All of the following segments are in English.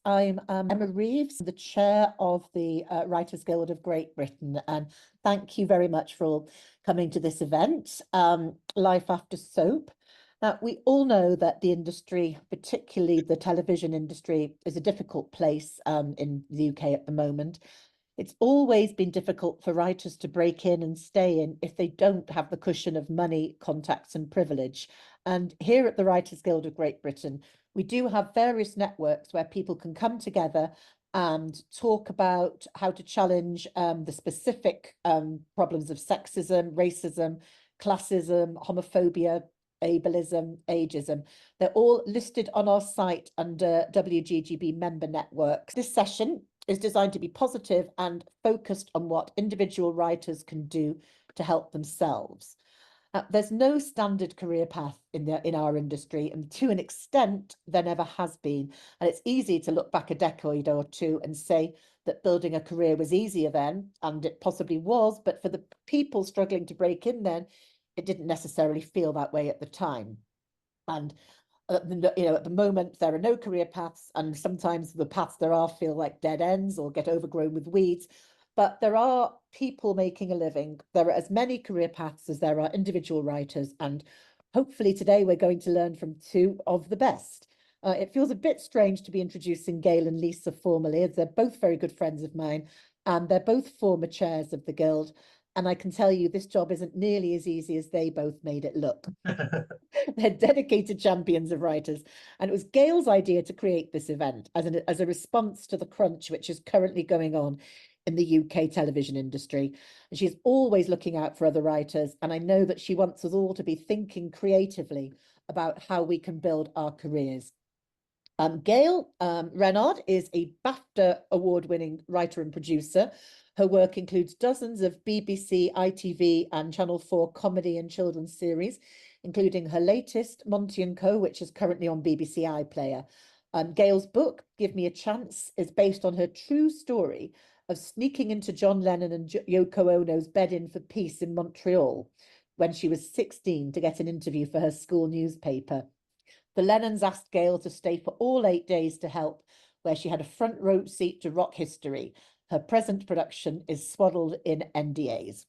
I'm Emma Reeves, the chair of the Writers Guild of Great Britain, and thank you very much for coming to this event, Life After Soap. Now, we all know that the industry, particularly the television industry, is a difficult place in the UK at the moment. It's always been difficult for writers to break in and stay in if they don't have the cushion of money, contacts, and privilege. And here at the Writers Guild of Great Britain, we do have various networks where people can come together and talk about how to challenge the specific problems of sexism, racism, classism, homophobia, ableism, ageism. They're all listed on our site under WGGB member networks. This session is designed to be positive and focused on what individual writers can do to help themselves. There's no standard career path in our industry, and to an extent, there never has been. And it's easy to look back a decade or two and say that building a career was easier then, and it possibly was, but for the people struggling to break in then, it didn't necessarily feel that way at the time. And at the moment, there are no career paths, and sometimes the paths there are feel like dead ends or get overgrown with weeds. But there are people making a living. There are as many career paths as there are individual writers, and hopefully today we're going to learn from two of the best. It feels a bit strange to be introducing Gail and Lisa formally, as they're both very good friends of mine, and they're both former chairs of the Guild. And I can tell you this job isn't nearly as easy as they both made it look. They're dedicated champions of writers. And it was Gail's idea to create this event as a response to the crunch which is currently going on in the UK television industry. And she's always looking out for other writers. And I know that she wants us all to be thinking creatively about how we can build our careers. Gail Renard is a BAFTA award-winning writer and producer. Her work includes dozens of BBC, ITV and Channel 4 comedy and children's series, including her latest, Monty & Co., which is currently on BBC iPlayer. Gail's book, Give Me a Chance, is based on her true story of sneaking into John Lennon and Yoko Ono's bed-in for peace in Montreal when she was 16 to get an interview for her school newspaper. The Lennons asked Gail to stay for all 8 days to help, where she had a front row seat to rock history. Her present production is swaddled in NDAs.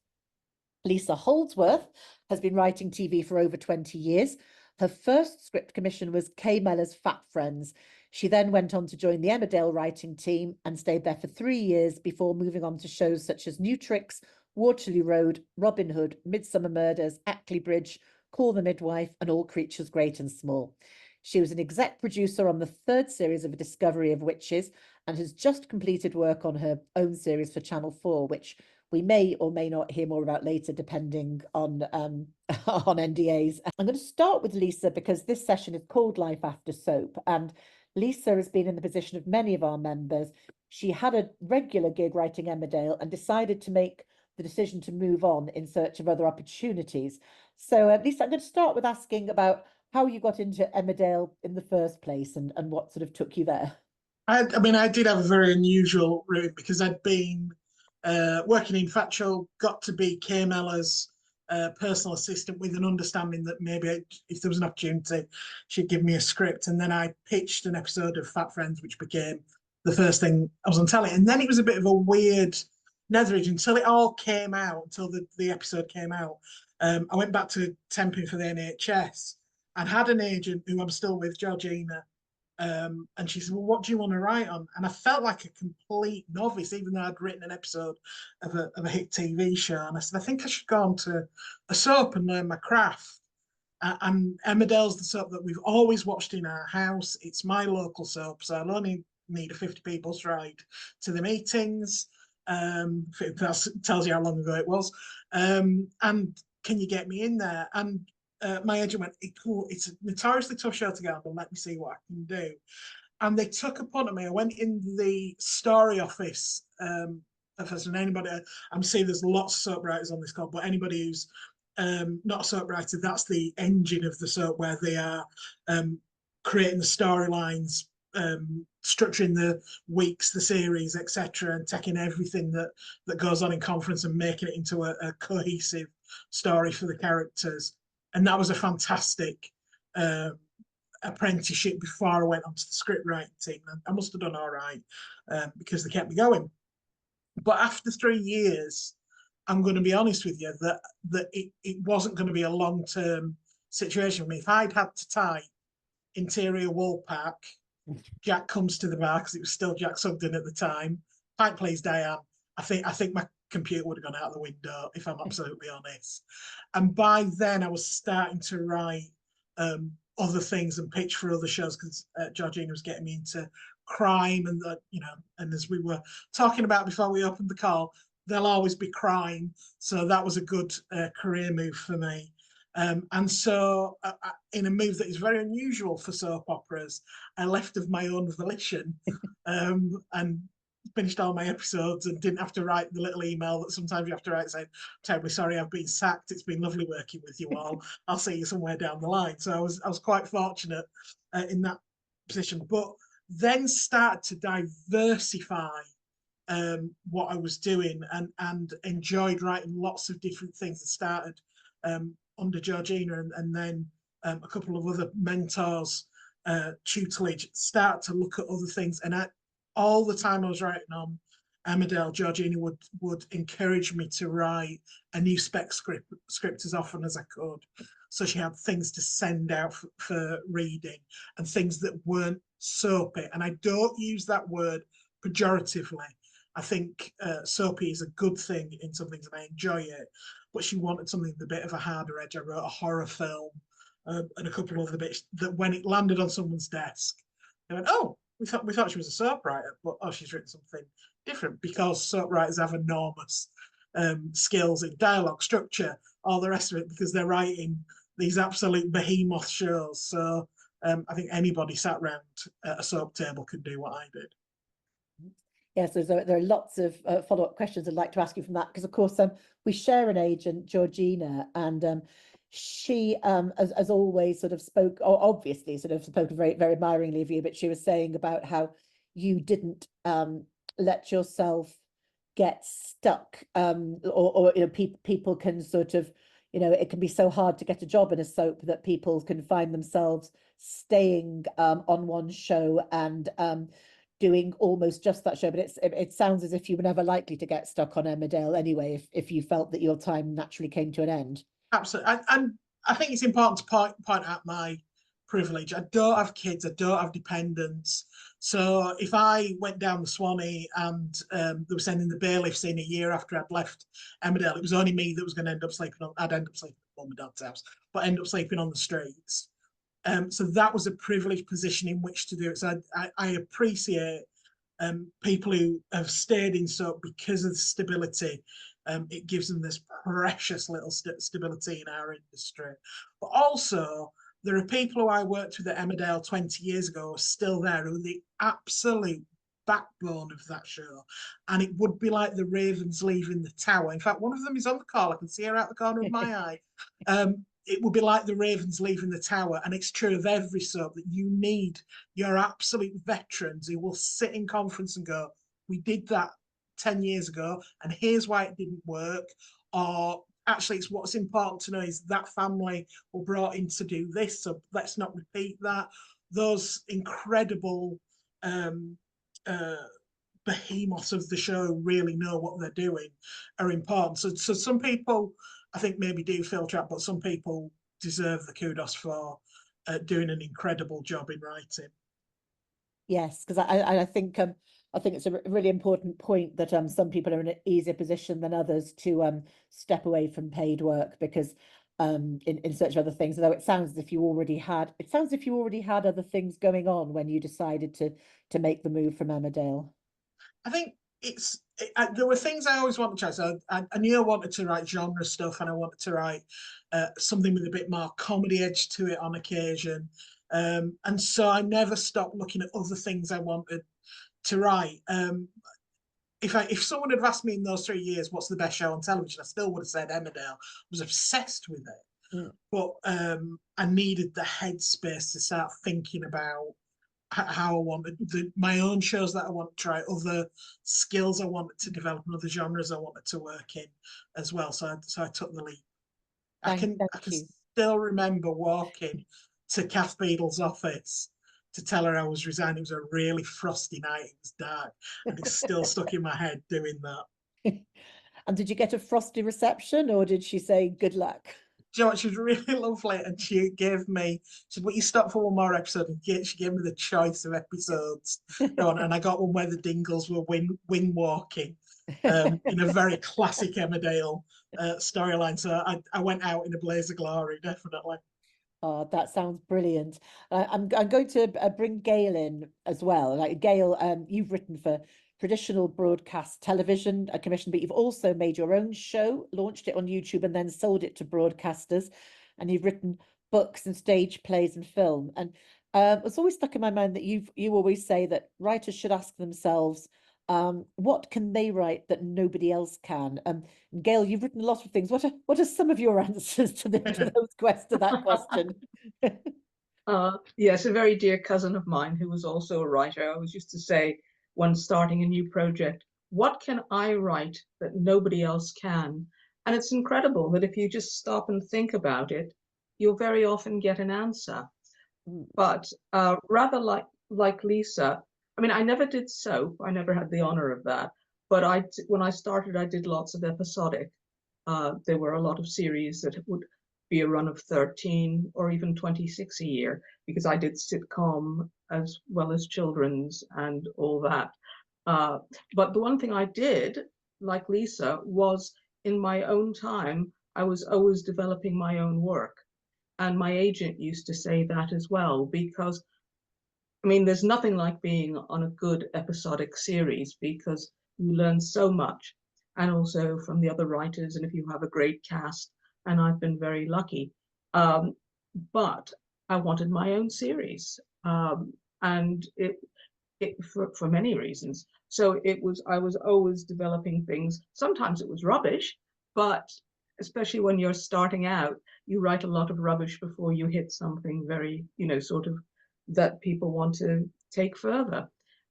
Lisa Holdsworth has been writing TV for over 20 years. Her first script commission was Kay Mellor's Fat Friends. She then went on to join the Emmerdale writing team and stayed there for 3 years before moving on to shows such as New Tricks, Waterloo Road, Robin Hood, Midsummer Murders, Ackley Bridge, Call the Midwife, and All Creatures Great and Small. She was an exec producer on the third series of A Discovery of Witches and has just completed work on her own series for Channel 4, which we may or may not hear more about later, depending on on NDAs. I'm going to start with Lisa because this session is called Life After Soap, and Lisa has been in the position of many of our members. She had a regular gig writing Emmerdale and decided to make the decision to move on in search of other opportunities. So, Lisa, I'm going to start with asking about how you got into Emmerdale in the first place and what sort of took you there. I mean, I did have a very unusual route because I'd been working in Factual, got to be Kay Mellor's personal assistant with an understanding that maybe if there was an opportunity, she'd give me a script. And then I pitched an episode of Fat Friends, which became the first thing I was on telly. And then it was a bit of a weird netherage until it all came out, until the episode came out. I went back to temping for the NHS and had an agent who I'm still with, Georgina. And she said, well, what do you want to write on? And I felt like a complete novice, even though I'd written an episode of a hit TV show. And I said, I think I should go on to a soap and learn my craft. And Emmerdale's the soap that we've always watched in our house. It's my local soap, so I'll only need a 50 people's ride to the meetings. That tells you how long ago it was. And can you get me in there? And my agent went, it's a notoriously tough show to get on, but let me see what I can do. And they took upon me. I went in the story office. And anybody, I'm seeing there's lots of soap writers on this call, but anybody who's not a soap writer, that's the engine of the soap where they are creating the storylines, structuring the weeks, the series, etc., and taking everything that goes on in conference and making it into a cohesive story for the characters. And that was a fantastic apprenticeship before I went onto the script writing team. And I must have done all right because they kept me going. But after 3 years, I'm going to be honest with you that it wasn't going to be a long-term situation for me. If I'd had to type interior wall pack, Jack comes to the bar, because it was still Jack Sugden at the time. Pipe please, Diane. I think my computer would have gone out the window, if I'm absolutely honest. And by then I was starting to write other things and pitch for other shows, because Georgina was getting me into crime, and and as we were talking about before we opened the call, there'll always be crime. So that was a good career move for me. And so in a move that is very unusual for soap operas, I left of my own volition and finished all my episodes and didn't have to write the little email that sometimes you have to write saying, terribly sorry, I've been sacked. It's been lovely working with you all. I'll see you somewhere down the line. So I was quite fortunate in that position, but then started to diversify what I was doing and enjoyed writing lots of different things. I started under Georgina and then a couple of other mentors, tutelage, start to look at other things. And all the time I was writing on Emmerdale, Georgina would encourage me to write a new spec script as often as I could. So she had things to send out for reading and things that weren't soapy. And I don't use that word pejoratively. I think soapy is a good thing in some things and I enjoy it. But she wanted something with a bit of a harder edge. I wrote a horror film and a couple of other bits that when it landed on someone's desk, they went, oh, we thought she was a soap writer, but oh, she's written something different, because soap writers have enormous skills in dialogue, structure, all the rest of it, because they're writing these absolute behemoth shows. So I think anybody sat around a soap table could do what I did. Yes, there are lots of follow-up questions I'd like to ask you from that, because of course we share an agent, Georgina, and she as always sort of spoke, or obviously sort of spoke very, very admiringly of you, but she was saying about how you didn't let yourself get stuck, or people can sort of, it can be so hard to get a job in a soap that people can find themselves staying on one show and doing almost just that show. But it sounds as if you were never likely to get stuck on Emmerdale anyway, if you felt that your time naturally came to an end. Absolutely. And I think it's important to point out my privilege. I don't have kids, I don't have dependents. So if I went down the Swanee and they were sending the bailiffs in a year after I'd left Emmerdale, it was only me that was going to end up sleeping on, I'd end up sleeping at mum and dad's house, but end up sleeping on the streets. So that was a privileged position in which to do it. So I appreciate people who have stayed in soap because of the stability. It gives them this precious little stability in our industry. But also, there are people who I worked with at Emmerdale 20 years ago who are still there, who are the absolute backbone of that show. And it would be like the Ravens leaving the tower. In fact, one of them is on the call. I can see her out the corner of my eye. It would be like the Ravens leaving the tower. And it's true of every soap that you need your absolute veterans who will sit in conference and go, we did that 10 years ago, and here's why it didn't work. Or actually, it's what's important to know is that family were brought in to do this, so let's not repeat that. Those incredible behemoths of the show really know what they're doing, are important. So some people, I think, maybe do feel trapped, but some people deserve the kudos for doing an incredible job in writing. Yes, because I think it's a really important point that some people are in an easier position than others to step away from paid work, because in search of other things. Although it sounds as if you already had other things going on when you decided to make the move from Emmerdale. I think there were things I always wanted to try. So I knew I wanted to write genre stuff, and I wanted to write something with a bit more comedy edge to it on occasion. And so I never stopped looking at other things I wanted to write. If someone had asked me in those 3 years what's the best show on television, I still would have said Emmerdale. I was obsessed with it, but I needed the headspace to start thinking about how I wanted my own shows that I want to try, other skills I wanted to develop, and other genres I wanted to work in as well. So I took the leap. I can still remember walking to Kath Beadle's office to tell her I was resigning. It was a really frosty night. It was dark, and it's still stuck in my head doing that. And did you get a frosty reception, or did she say good luck? Do you know what? She was really lovely, and she gave me. She said, "Will you stop for one more episode?" And she gave me the choice of episodes, and I got one where the Dingles were wing walking, in a very classic Emmerdale storyline. So I went out in a blaze of glory, definitely. Oh, that sounds brilliant. I'm going to bring Gail in as well. Like Gail, you've written for traditional broadcast television, a commission, but you've also made your own show, launched it on YouTube, and then sold it to broadcasters. And you've written books and stage plays and film. And it's always stuck in my mind that you always say that writers should ask themselves, what can they write that nobody else can? Gail, you've written a lot of things. What are some of your answers to that question? Yes, a very dear cousin of mine who was also a writer always used to say, when starting a new project, what can I write that nobody else can? And it's incredible that if you just stop and think about it, you'll very often get an answer. But rather like Lisa, I mean, I never did soap. I never had the honor of that. But when I started, I did lots of episodic. There were a lot of series that would be a run of 13 or even 26 a year, because I did sitcom as well as children's and all that. But the one thing I did, like Lisa, was in my own time, I was always developing my own work. And my agent used to say that as well, because I mean, there's nothing like being on a good episodic series, because you learn so much, and also from the other writers, and if you have a great cast, and I've been very lucky. But I wanted my own series, and it for many reasons. So I was always developing things. Sometimes it was rubbish, but especially when you're starting out, you write a lot of rubbish before you hit something very, sort of that people want to take further.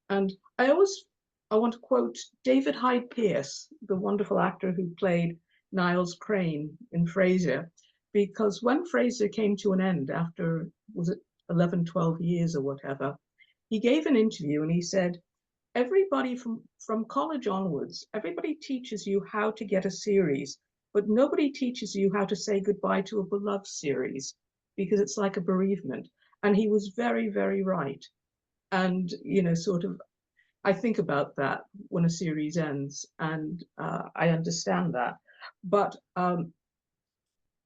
And I want to quote David Hyde Pierce, the wonderful actor who played Niles Crane in Frasier, because when Frasier came to an end after, was it 11, 12 years or whatever, he gave an interview and he said, everybody from college onwards, everybody teaches you how to get a series, but nobody teaches you how to say goodbye to a beloved series, because it's like a bereavement. And he was very, very right. And, sort of, I think about that when a series ends, and I understand that. But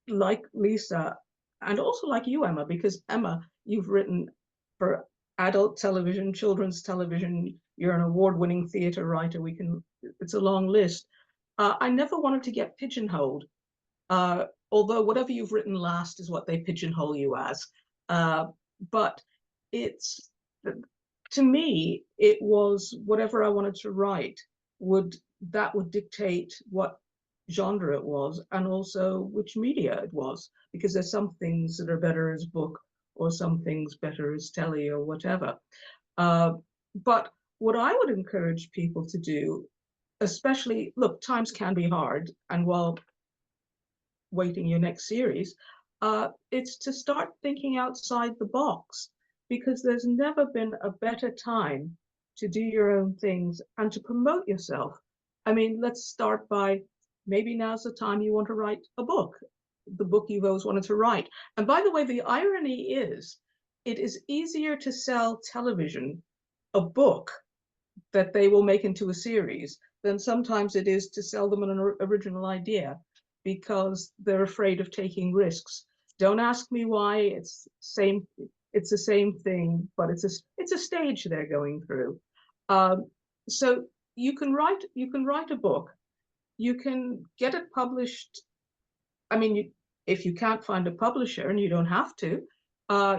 like Lisa, and also like you, Emma, because Emma, you've written for adult television, children's television, you're an award-winning theatre writer. It's a long list. I never wanted to get pigeonholed, although whatever you've written last is what they pigeonhole you as. But to me, it was whatever I wanted to write would dictate what genre it was, and also which media it was, because there's some things that are better as book, or some things better as telly, or whatever. But what I would encourage people to do, especially, look, times can be hard, and while waiting your next series, it's to start thinking outside the box, because there's never been a better time to do your own things and to promote yourself. I mean, let's start by, maybe now's the time you want to write a book, the book you've always wanted to write. And by the way, the irony is, it is easier to sell television a book that they will make into a series than sometimes it is to sell them an original idea, because they're afraid of taking risks. Don't ask me why. It's the same thing, but it's a stage they're going through. So you can write a book, you can get it published. I mean, if you can't find a publisher, and you don't have to,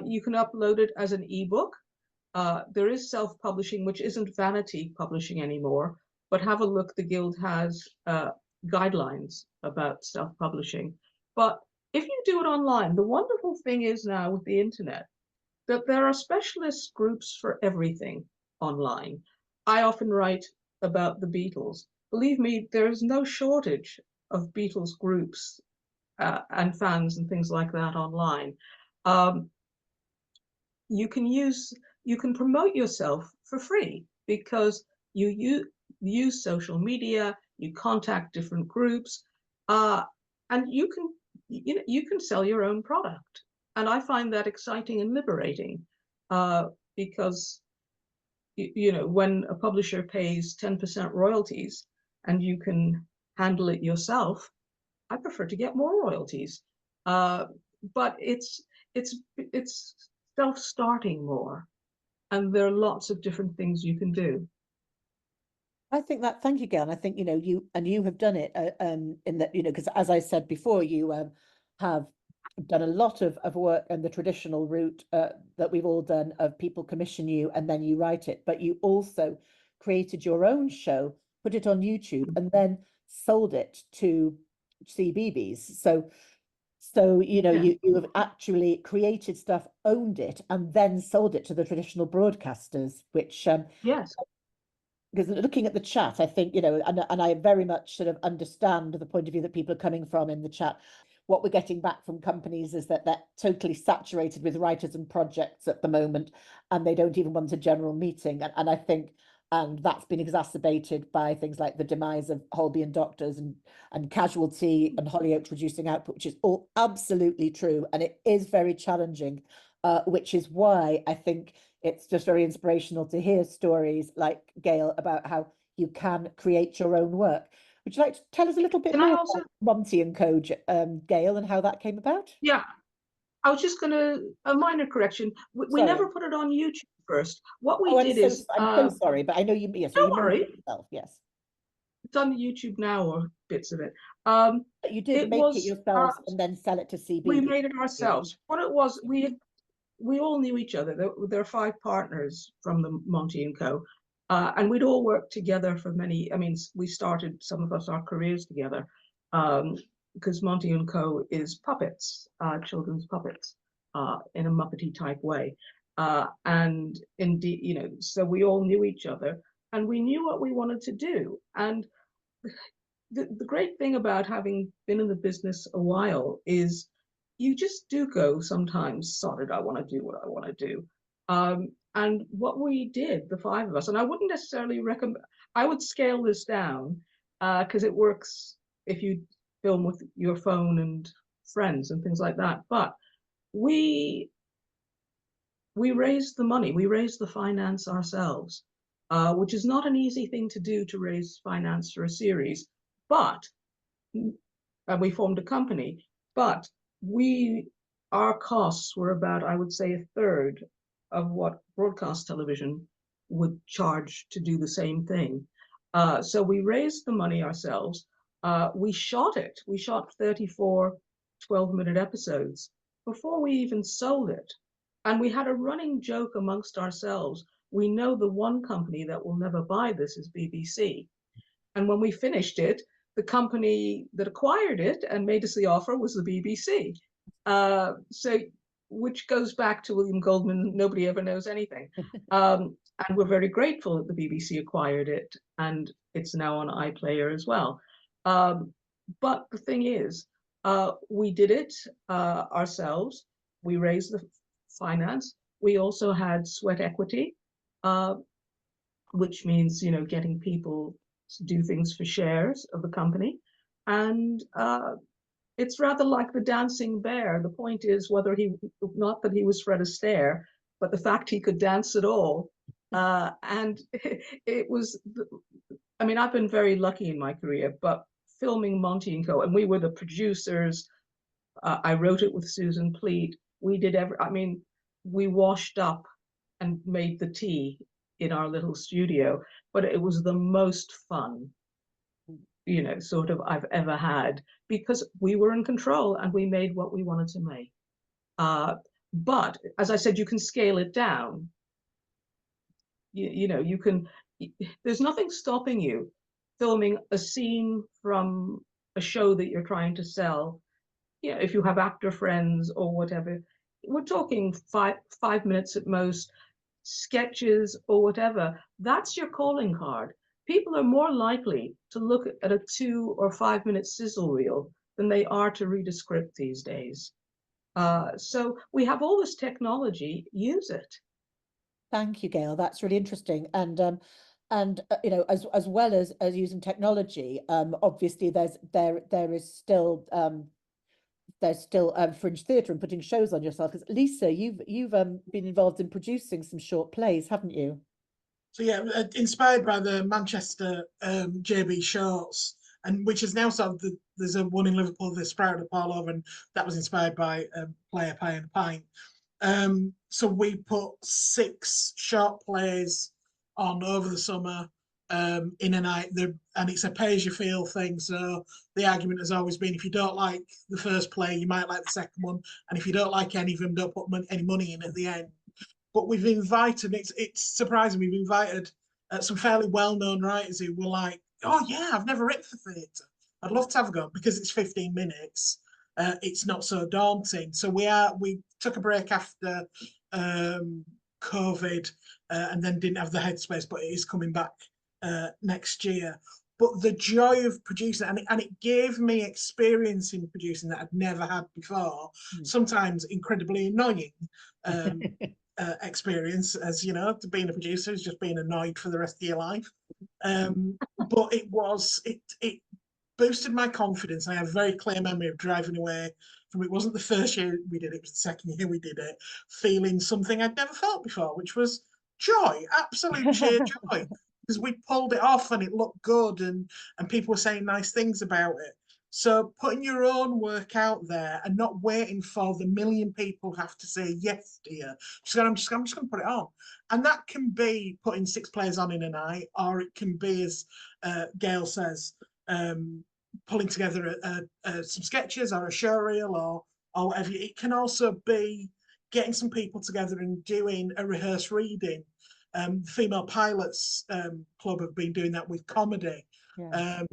you can upload it as an ebook. There is self-publishing, which isn't vanity publishing anymore, but have a look. The Guild has guidelines about self-publishing. But if you do it online, the wonderful thing is now with the internet that there are specialist groups for everything online. I often write about the Beatles. Believe me, there is no shortage of Beatles groups and fans and things like that online. you can promote yourself for free because you use social media, you contact different groups, and you can sell your own product. And I find that exciting and liberating, because when a publisher pays 10% royalties and you can handle it yourself, I prefer to get more royalties. But it's self-starting more, and there are lots of different things you can do. I think that, thank you, Gail. And I think, you have done it in that, because as I said before, you have done a lot of work and the traditional route that we've all done of people commission you and then you write it, but you also created your own show, put it on YouTube, and then sold it to CBBS. So you have actually created stuff, owned it, and then sold it to the traditional broadcasters, which Yes. because looking at the chat, I think, and I very much sort of understand the point of view that people are coming from in the chat. What we're getting back from companies is that they're totally saturated with writers and projects at the moment, and they don't even want a general meeting. And I think, and that's been exacerbated by things like the demise of Holby and Doctors and Casualty and Hollyoaks reducing output, which is all absolutely true. And it is very challenging, which is why I think it's just very inspirational to hear stories like Gail about how you can create your own work. Would you like to tell us a little bit Can more I also? about Monty and Co, Gail, and how that came about? Yeah, I was just gonna, a minor correction. We Sorry. never put it on YouTube first. What we Oh, did is, I'm so sorry, but I know you, yes, don't you made worry, it yourself, yes. it's on YouTube now, or bits of it. But you did It make it was, yourselves and then sell it to we CBB. made it ourselves. What it was, we all knew each other. There are 5 partners from the Monty and Co. And we'd all worked together for many, we started, some of us, our careers together, because Monty and Co. is puppets, children's puppets, in a Muppety type way. And indeed, so we all knew each other and we knew what we wanted to do. And the great thing about having been in the business a while is you just do go sometimes, sod it, I want to do what I want to do. And what we did, the 5 of us, and I wouldn't necessarily recommend, I would scale this down, because it works if you film with your phone and friends and things like that. But we raised the money, we raised the finance ourselves, which is not an easy thing to do, to raise finance for a series. But and we formed a company, but our costs were about, I would say, 1/3 of what broadcast television would charge to do the same thing. So we raised the money ourselves. We shot it. We shot 34 12-minute episodes before we even sold it. And we had a running joke amongst ourselves. We know the one company that will never buy this is BBC. And when we finished it, the company that acquired it and made us the offer was the BBC. So, which goes back to William Goldman, nobody ever knows anything. And we're very grateful that the BBC acquired it, and it's now on iPlayer as well. But the thing is, we did it ourselves. We raised the finance. We also had sweat equity, which means, getting people to do things for shares of the company. And it's rather like the dancing bear. The point is whether not that he was Fred Astaire, but the fact he could dance at all. And it was, I've been very lucky in my career, but filming Monty and Co., and we were the producers. I wrote it with Susan Pleat. We did we washed up and made the tea in our little studio, but it was the most fun, sort of I've ever had, because we were in control and we made what we wanted to make. But as I said, you can scale it down. You can, there's nothing stopping you filming a scene from a show that you're trying to sell. If you have actor friends or whatever, we're talking 5 minutes at most, sketches or whatever. That's your calling card. People are more likely to look at a 2 or 5 minute sizzle reel than they are to read a script these days. So we have all this technology, use it. Thank you, Gail. That's really interesting. And you know, as well as using technology, obviously there is still there's still fringe theatre and putting shows on yourself. Because Lisa, you've been involved in producing some short plays, haven't you? So yeah, inspired by the Manchester JB shorts, and which is now sort of there's a one in Liverpool, the Sprouted All Over, and that was inspired by Play a Pie and a Pint. So we put 6 short plays on over the summer in a night, and it's a pay-as-you-feel thing. So the argument has always been, if you don't like the first play, you might like the second one, and if you don't like any of them, don't put any money in at the end. But we've invited, it's surprising, we've invited some fairly well-known writers who were like, oh yeah, I've never written for theatre. I'd love to have a go, because it's 15 minutes. It's not so daunting. So we took a break after COVID and then didn't have the headspace, but it is coming back next year. But the joy of producing, and it gave me experience in producing that I'd never had before, sometimes incredibly annoying experience, as you know, to being a producer is just being annoyed for the rest of your life. But it boosted my confidence. I have a very clear memory of driving away from, it wasn't the first year we did it, it was the second year we did it, feeling something I'd never felt before, which was joy, absolute sheer joy, because we pulled it off and it looked good, and people were saying nice things about it. So putting your own work out there and not waiting for the million people who have to say yes, dear. I'm just going to put it on, and that can be putting 6 plays on in a night, or it can be, as Gail says, pulling together some sketches or a showreel or whatever. It can also be getting some people together and doing a rehearsed reading. Female Pilots Club have been doing that with comedy. Yeah.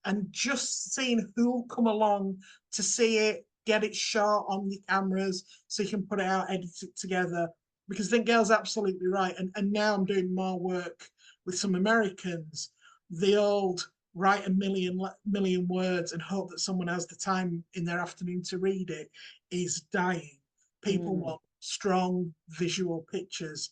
And just seeing who'll come along to see it, get it shot on your cameras so you can put it out, edit it together. Because I think Gail's absolutely right. And now I'm doing more work with some Americans. The old write a million words and hope that someone has the time in their afternoon to read it is dying. People want strong visual pictures,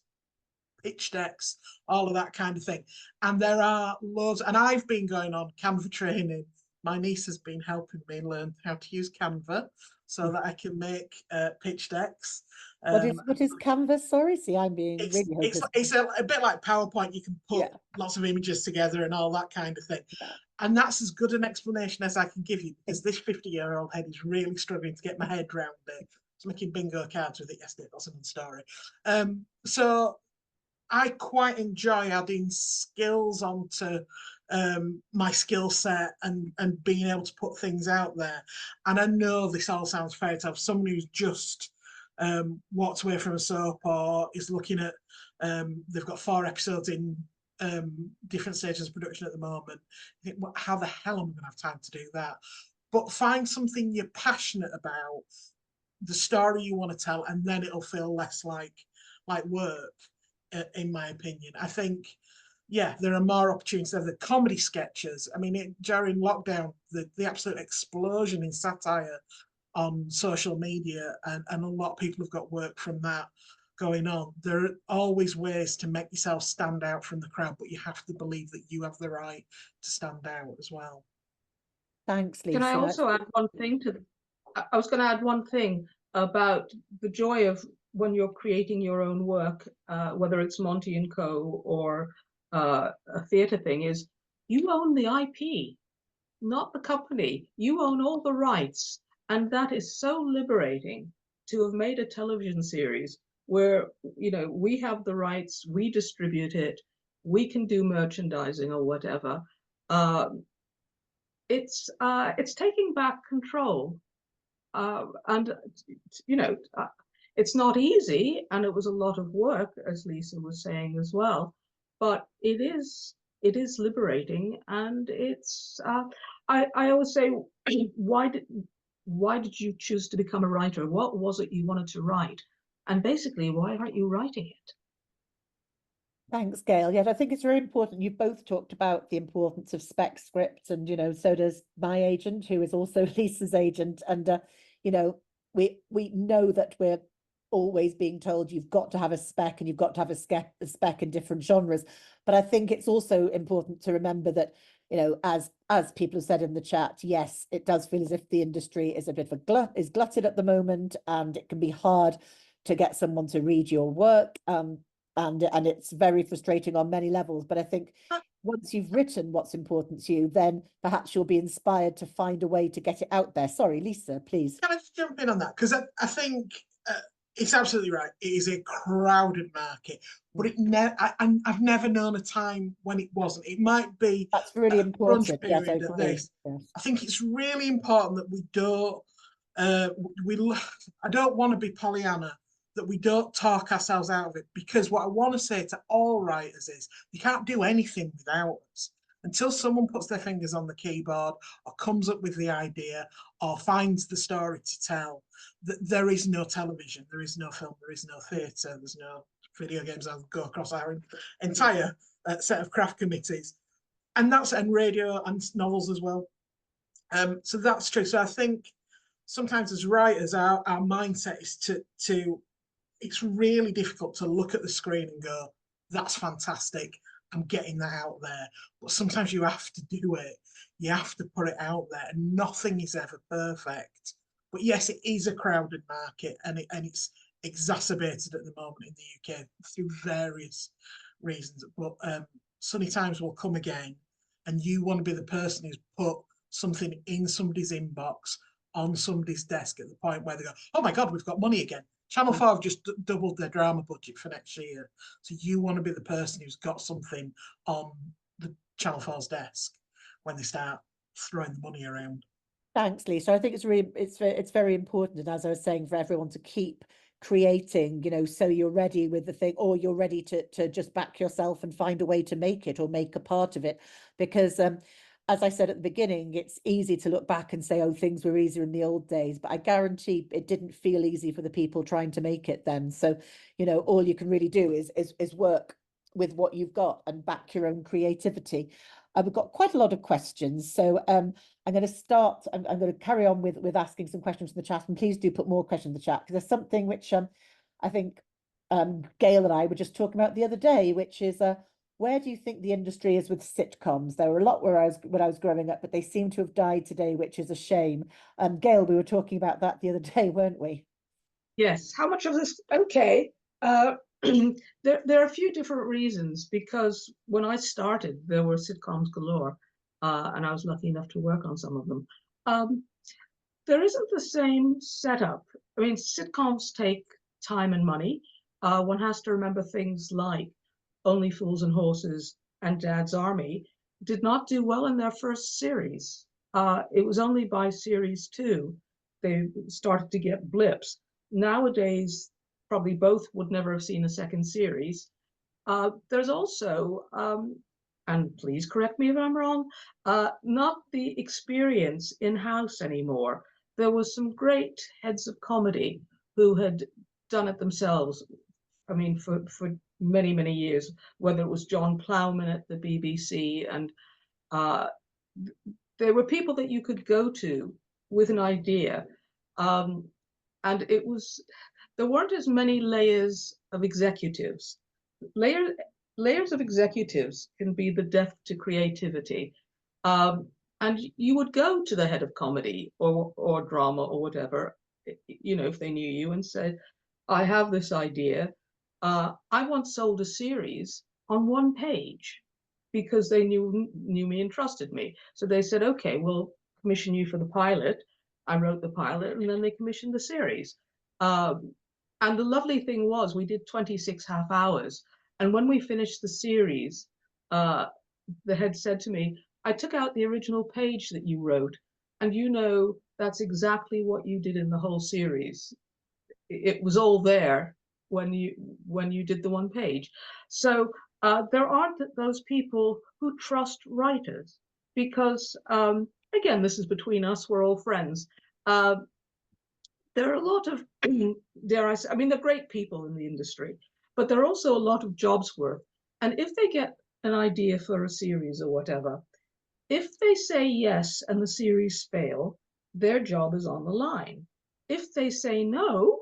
pitch decks, all of that kind of thing. And there are loads, and I've been going on Canva training. My niece has been helping me learn how to use Canva so that I can make pitch decks. What is Canva? Sorry, see, I'm being really hopeless. It's a bit like PowerPoint. You can put lots of images together and all that kind of thing. Yeah. And that's as good an explanation as I can give you, because this 50-year-old head is really struggling to get my head around it. I was making bingo cards with it yesterday. That's another story. So I quite enjoy adding skills onto my skill set and being able to put things out there. And I know this all sounds fair to have someone who's just walked away from a soap or is looking at, they've got 4 episodes in different stages of production at the moment. You think, well, how the hell am I going to have time to do that? But find something you're passionate about, the story you want to tell, and then it'll feel less like work. In my opinion, I think, yeah, there are more opportunities. The comedy sketches. I mean, during lockdown, the absolute explosion in satire on social media, and a lot of people have got work from that going on. There are always ways to make yourself stand out from the crowd, but you have to believe that you have the right to stand out as well. Thanks, Lisa. Can I also add one thing I was going to add one thing about the joy of when you're creating your own work, whether it's Monty & Co. or a theatre thing, is you own the IP, not the company. You own all the rights. And that is so liberating to have made a television series where, you know, we have the rights, we distribute it, we can do merchandising or whatever. It's taking back control. And, you know, it's not easy, and it was a lot of work, as Lisa was saying as well, but it is liberating. And it's I always say, why did you choose to become a writer? What was it you wanted to write? And basically, why aren't you writing it? Thanks, Gail. Yeah, I think it's very important. You've both talked about the importance of spec scripts, and, you know, so does my agent, who is also Lisa's agent. And, you know, we know that we're always being told you've got to have a spec and you've got to have a spec in different genres. But I think it's also important to remember that, you know, as people have said in the chat, yes, it does feel as if the industry is a bit of a glutted at the moment, and it can be hard to get someone to read your work. And it's very frustrating on many levels. But I think once you've written what's important to you, then perhaps you'll be inspired to find a way to get it out there. Sorry, Lisa, please. Can I just jump in on that? Because I think it's absolutely right. It is a crowded market, but I've never known a time when it wasn't. It might be that's really important. Yes, I at this. Yes. I think it's really important that we don't. I don't want to be Pollyanna, that we don't talk ourselves out of it, because what I want to say to all writers is you can't do anything without us. Until someone puts their fingers on the keyboard or comes up with the idea or finds the story to tell, there is no television, there is no film, there is no theatre, there's no video games that go across our entire set of craft committees. And radio and novels as well. So that's true. So I think sometimes as writers, our mindset is to it's really difficult to look at the screen and go, that's fantastic, I'm getting that out there. But sometimes you have to do it. You have to put it out there, and nothing is ever perfect. But yes, it is a crowded market, and it's exacerbated at the moment in the UK through various reasons. But sunny times will come again, and you want to be the person who's put something in somebody's inbox, on somebody's desk at the point where they go, oh my God, we've got money again. Channel 4 have just doubled their drama budget for next year. So you want to be the person who's got something on the Channel 4's desk when they start throwing the money around. Thanks, Lisa. I think it's very important, and as I was saying, for everyone to keep creating, you know, so you're ready with the thing, or you're ready to just back yourself and find a way to make it or make a part of it. Because as I said at the beginning, it's easy to look back and say, oh, things were easier in the old days, but I guarantee it didn't feel easy for the people trying to make it then. So, you know, all you can really do is work with what you've got and back your own creativity. We've got quite a lot of questions, so I'm going to start. I'm going to carry on with asking some questions in the chat, and please do put more questions in the chat, because there's something which I think Gail and I were just talking about the other day, which is where do you think the industry is with sitcoms? There were a lot when I was growing up, but they seem to have died today, which is a shame. Gail, we were talking about that the other day, weren't we? Yes. How much of this? Okay. There are a few different reasons, because when I started, there were sitcoms galore, and I was lucky enough to work on some of them. There isn't the same setup. I mean, sitcoms take time and money. One has to remember things like Only Fools and Horses and Dad's Army did not do well in their first series. It was only by series 2 they started to get blips. Nowadays, probably both would never have seen a second series. There's also, and please correct me if I'm wrong, not the experience in-house anymore. There was some great heads of comedy who had done it themselves. I mean, for many, many years, whether it was John Plowman at the BBC, and there were people that you could go to with an idea. And there weren't as many layers of executives. Layers of executives can be the death to creativity. And you would go to the head of comedy or drama or whatever, you know, if they knew you, and said, I have this idea. I once sold a series on 1 page because they knew me and trusted me. So they said, okay, we'll commission you for the pilot. I wrote the pilot, and then they commissioned the series. And the lovely thing was, we did 26 half hours. And when we finished the series, the head said to me, I took out the original page that you wrote, and you know, that's exactly what you did in the whole series. It was all there when you did the 1 page. So there aren't those people who trust writers, because again, this is between us, we're all friends. There are a lot of, dare I say, I mean, they're great people in the industry, but there are also a lot of jobs worth. And if they get an idea for a series or whatever, if they say yes and the series fail, their job is on the line. if they say no,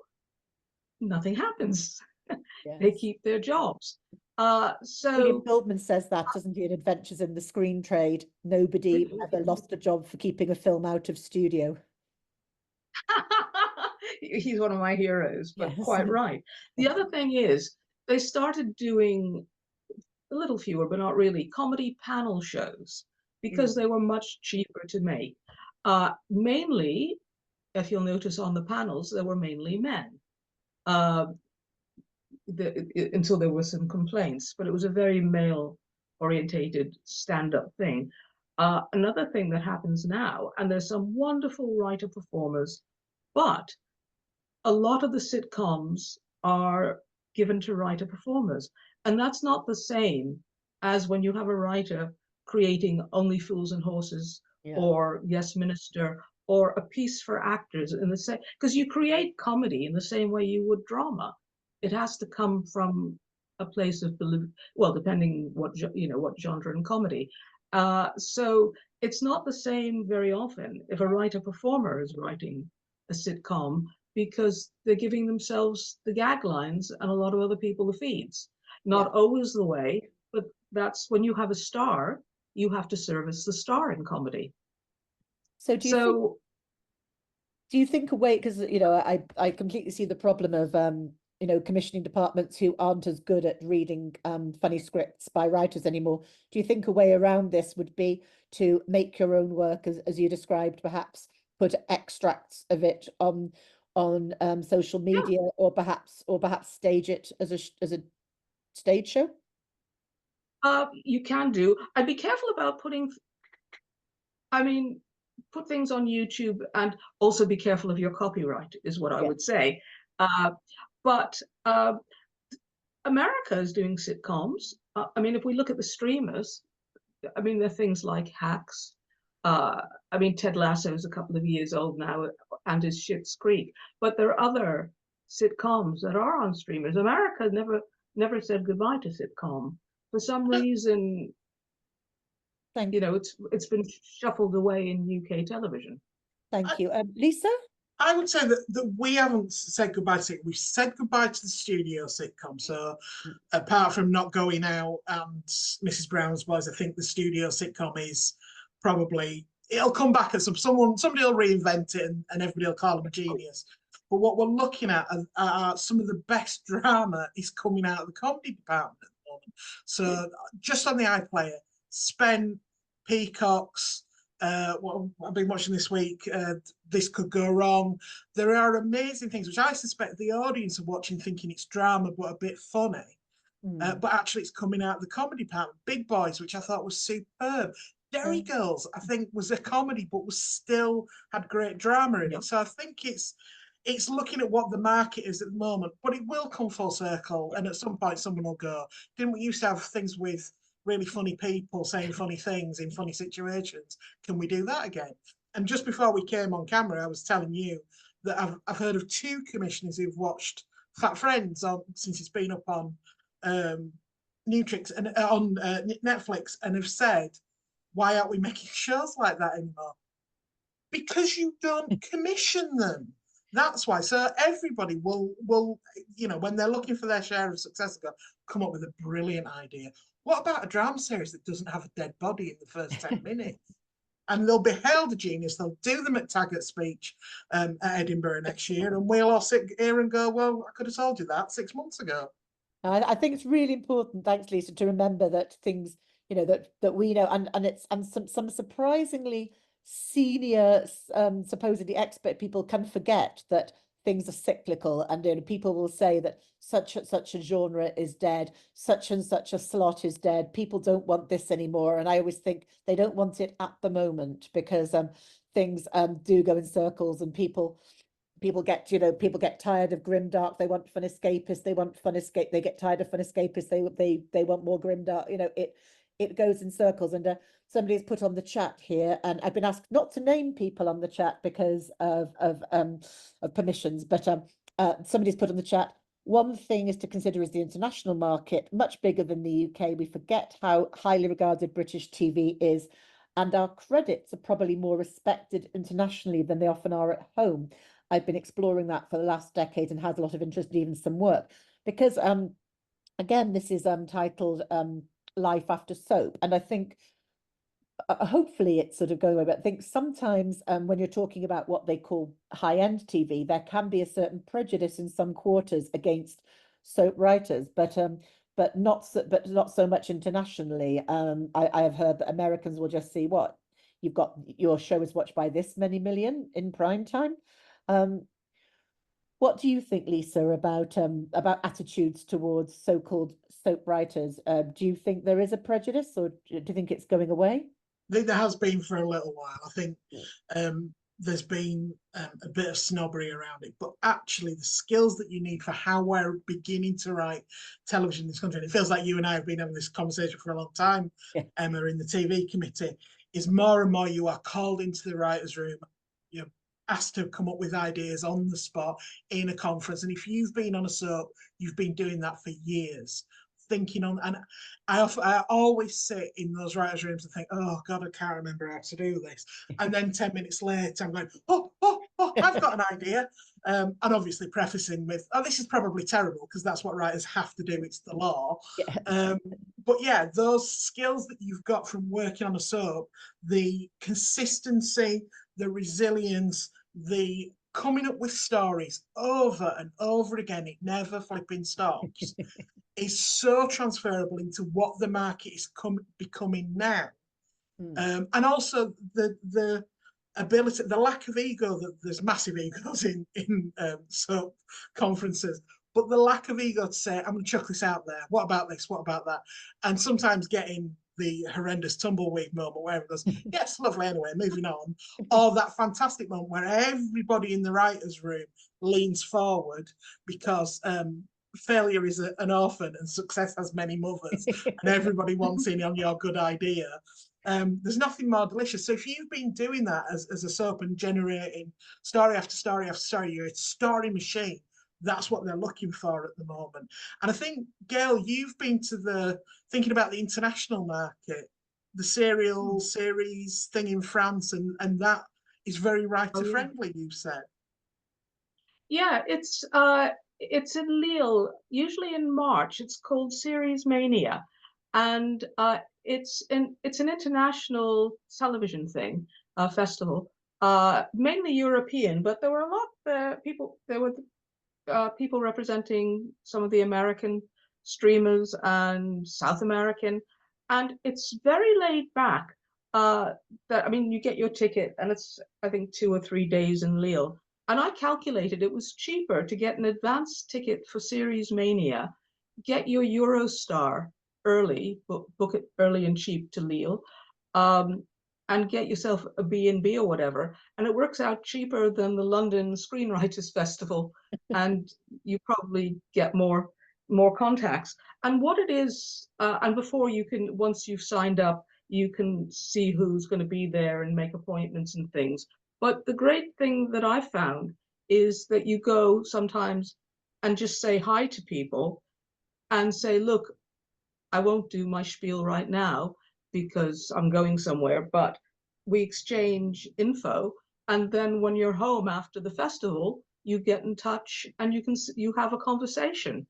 nothing happens. They Yes. keep their jobs. William So Goldman says that, doesn't he, in Adventures in the Screen Trade? Nobody ever lost a job for keeping a film out of studio. he's one of my heroes, but Yes. quite right. The other thing is, they started doing a little fewer, but not really, comedy panel shows because they were much cheaper to make. Mainly, if you'll notice on the panels, there were mainly men. Until there were some complaints, but it was a very male orientated stand-up thing. Another thing that happens now, and there's some wonderful writer performers, but a lot of the sitcoms are given to writer performers, and that's not the same as when you have a writer creating Only Fools and Horses or Yes Minister or A Piece for Actors in the same, because you create comedy in the same way you would drama. It has to come from a place of belief, well, depending what what genre and comedy. So it's not the same very often if a writer performer is writing a sitcom, because they're giving themselves the gag lines and a lot of other people the feeds. Not always the way, but that's when you have a star, you have to service the star in comedy. So do you think a way, because I completely see the problem of commissioning departments who aren't as good at reading funny scripts by writers anymore. Do you think a way around this would be to make your own work, as you described, perhaps put extracts of it on social media, or perhaps stage it as a stage show? You can do. I'd be careful about put things on YouTube, and also be careful of your copyright, is what I would say. But America is doing sitcoms. If we look at the streamers, there are things like Hacks. Ted Lasso is a couple of years old now, and is Schitt's Creek. But there are other sitcoms that are on streamers. America never said goodbye to sitcom. For some reason, it's been shuffled away in UK television. Thank you. Lisa? I would say that we haven't said goodbye to it. We've said goodbye to the studio sitcom. So apart from Not Going Out and Mrs. Brown's Boys, I think the studio sitcom is probably, it'll come back at somebody will reinvent it, and everybody will call them a genius. But what we're looking at are some of the best drama is coming out of the comedy department at the moment. So just on the iPlayer, Spent, Peacocks, what I've been watching this week, This Could Go Wrong. There are amazing things, which I suspect the audience are watching thinking it's drama, but a bit funny. But actually it's coming out of the comedy department. Big Boys, which I thought was superb. Derry Girls, I think, was a comedy, but had great drama in it. So I think it's looking at what the market is at the moment, but it will come full circle. And at some point someone will go, didn't we used to have things with really funny people saying funny things in funny situations? Can we do that again? And just before we came on camera, I was telling you that I've heard of 2 commissioners who've watched Fat Friends since it's been up on Nutrix and on Netflix, and have said, why aren't we making shows like that anymore? Because you don't commission them. That's why. So everybody will when they're looking for their share of success, come up with a brilliant idea. What about a drama series that doesn't have a dead body in the first 10 minutes? And they'll be hailed a genius. They'll do them at Taggart Speech at Edinburgh next year, and we'll all sit here and go, well, I could have told you that 6 months ago. I think it's really important, thanks, Lisa, to remember that things, that we know, and some surprisingly senior, supposedly expert people can forget that things are cyclical, and people will say that such a genre is dead, such and such a slot is dead, people don't want this anymore. And I always think they don't want it at the moment, because things do go in circles, and people get tired of grimdark, they want fun escapists, they get tired of fun escapists, they want more grimdark. It goes in circles. And somebody's put on the chat here, and I've been asked not to name people on the chat because of permissions, but somebody's put on the chat, one thing is to consider is the international market, much bigger than the UK. We forget how highly regarded British TV is, and our credits are probably more respected internationally than they often are at home. I've been exploring that for the last decade and has a lot of interest, even some work, because again, this is titled Life After Soap, and I think hopefully it's sort of going away. But I think sometimes when you're talking about what they call high-end TV, there can be a certain prejudice in some quarters against soap writers, but not so much internationally. I have heard that Americans will just see what you've got. Your show is watched by this many million in prime time. What do you think, Lisa, about attitudes towards so-called soap writers? Do you think there is a prejudice, or do you think it's going away? I think there has been for a little while. I think there's been a bit of snobbery around it, but actually the skills that you need for how we're beginning to write television in this country, and it feels like you and I have been having this conversation for a long time, Yeah. Emma, in the TV committee, is more and more you are called into the writer's room, you're asked to come up with ideas on the spot in a conference. And if you've been on a soap, you've been doing that for years. Thinking on, and I always sit in those writers' rooms and think, oh God, I can't remember how to do this. And then 10 minutes later, I'm going, oh, I've got an idea. And obviously prefacing with, oh, this is probably terrible, because that's what writers have to do. It's the law. Yeah. But yeah, those skills that you've got from working on a soap, the consistency, the resilience, the coming up with stories over and over again, it never flipping stops, is so transferable into what the market is becoming now. And also the ability, the lack of ego, that there's massive egos in soap conferences, but the lack of ego to say, I'm going to chuck this out there. What about this? What about that? And sometimes getting the horrendous tumbleweed moment where it goes, yes, lovely, anyway, moving on. Or that fantastic moment where everybody in the writer's room leans forward because failure is an orphan and success has many mothers, and everybody wants in on your good idea. There's nothing more delicious. So if you've been doing that as a soap and generating story after story after story, you're a story machine. That's what they're looking for at the moment. And I think, Gail, you've been to thinking about the international market, the serial series thing in France, and that is very writer friendly, you've said. Yeah, it's in Lille, usually in March. It's called Series Mania, and it's an international television thing, festival, mainly European, but there were a lot of people. There were people representing some of the American streamers and South American, and it's very laid back. I mean, you get your ticket, and it's, I think, 2 or 3 days in Lille. And I calculated it was cheaper to get an advance ticket for Series Mania, get your Eurostar early, book it early and cheap to Lille, and get yourself a B&B or whatever. And it works out cheaper than the London Screenwriters Festival, and you probably get more contacts. And what it is, and before you can, once you've signed up, you can see who's going to be there and make appointments and things. But the great thing that I found is that you go sometimes and just say hi to people and say, look, I won't do my spiel right now because I'm going somewhere, but we exchange info. And then when you're home after the festival, you get in touch and you have a conversation.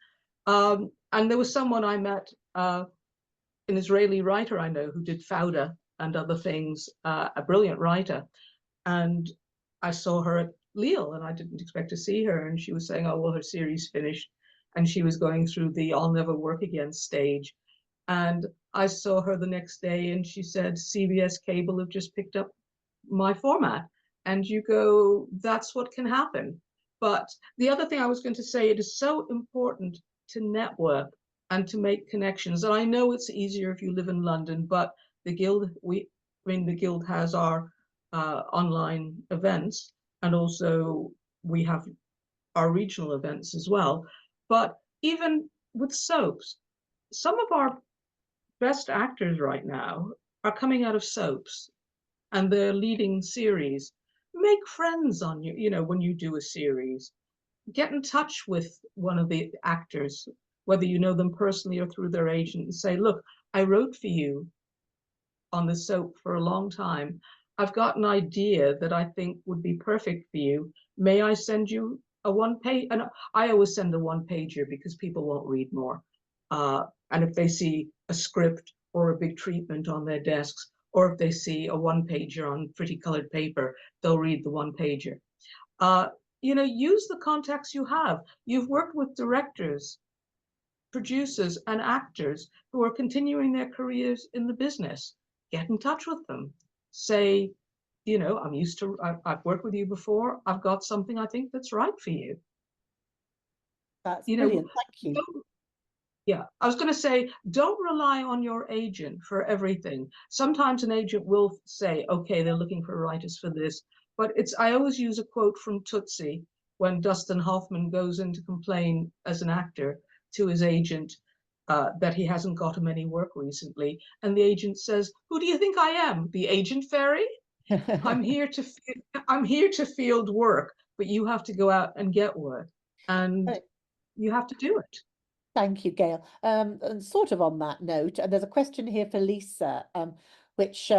And there was someone I met, an Israeli writer I know who did Fauda and other things, a brilliant writer. And I saw her at Lille and I didn't expect to see her. And she was saying, oh, well, her series finished. And she was going through the I'll never work again stage. And I saw her the next day and she said, CBS Cable have just picked up my format. And you go, that's what can happen. But the other thing I was going to say, it is so important to network and to make connections. And I know it's easier if you live in London, but the Guild, the Guild has our online events, and also we have our regional events as well. But even with soaps, some of our best actors right now are coming out of soaps and they're leading series. Make friends on when you do a series. Get in touch with one of the actors, whether you know them personally or through their agent, and say, look, I wrote for you on the soap for a long time. I've got an idea that I think would be perfect for you. May I send you a one-page? And I always send a one-pager because people won't read more. And if they see a script or a big treatment on their desks, or if they see a one-pager on pretty colored paper, they'll read the one-pager. You know, use the contacts you have. You've worked with directors, producers, and actors who are continuing their careers in the business. Get in touch with them. Say, you know, I've worked with you before. I've got something I think that's right for you. That's You brilliant. know, Thank you. yeah, I was going to say, don't rely on your agent for everything. Sometimes an agent will say, okay, they're looking for writers for this, but I always use a quote from Tootsie when Dustin Hoffman goes in to complain as an actor to his agent that he hasn't gotten any work recently. And the agent says, who do you think I am? The agent fairy? I'm here to field work, but you have to go out and get work, and you have to do it. Thank you, Gail. And sort of on that note, and there's a question here for Lisa, which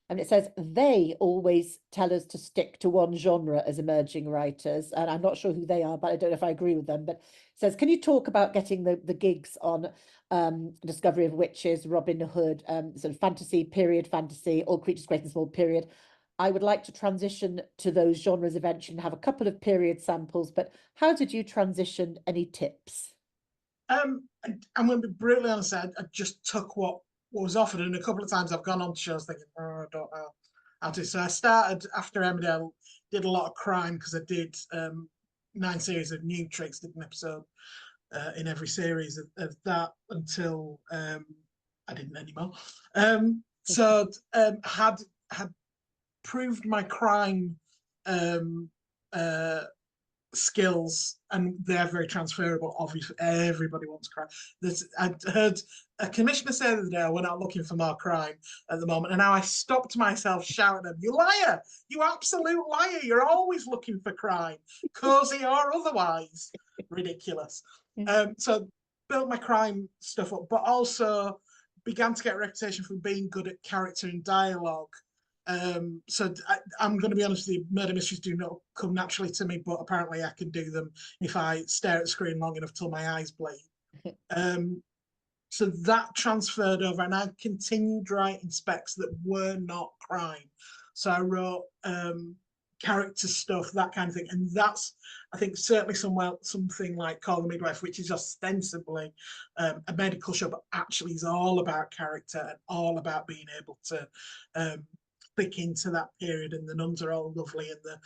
and it says they always tell us to stick to one genre as emerging writers, and I'm not sure who they are, but I don't know if I agree with them. But it says, can you talk about getting the gigs on Discovery of Witches, Robin Hood, sort of fantasy, period fantasy, All Creatures Great and Small, period. I would like to transition to those genres eventually and have a couple of period samples, but how did you transition? Any tips? I'm going to be brutally honest. I just took what was offered, and a couple of times I've gone on to shows thinking, oh, I don't know how to. So I started after Emmerdale, did a lot of crime because I did 9 series of New Tricks, did an episode in every series of that until I didn't anymore. So had proved my crime skills, and they're very transferable. Obviously, everybody wants crime. I heard a commissioner say the other day, I went out looking for more crime at the moment, and now I stopped myself shouting at them, you liar, you absolute liar, you're always looking for crime, cozy or otherwise. Ridiculous. So built my crime stuff up, but also began to get a reputation for being good at character and dialogue. So I'm going to be honest with you, murder mysteries do not come naturally to me, but apparently I can do them if I stare at the screen long enough till my eyes bleed. So that transferred over, and I continued writing specs that were not crime. So I wrote character stuff, that kind of thing, and that's, I think, certainly something like Call the Midwife, which is ostensibly a medical show, but actually is all about character and all about being able to click into that period, and the nuns are all lovely and the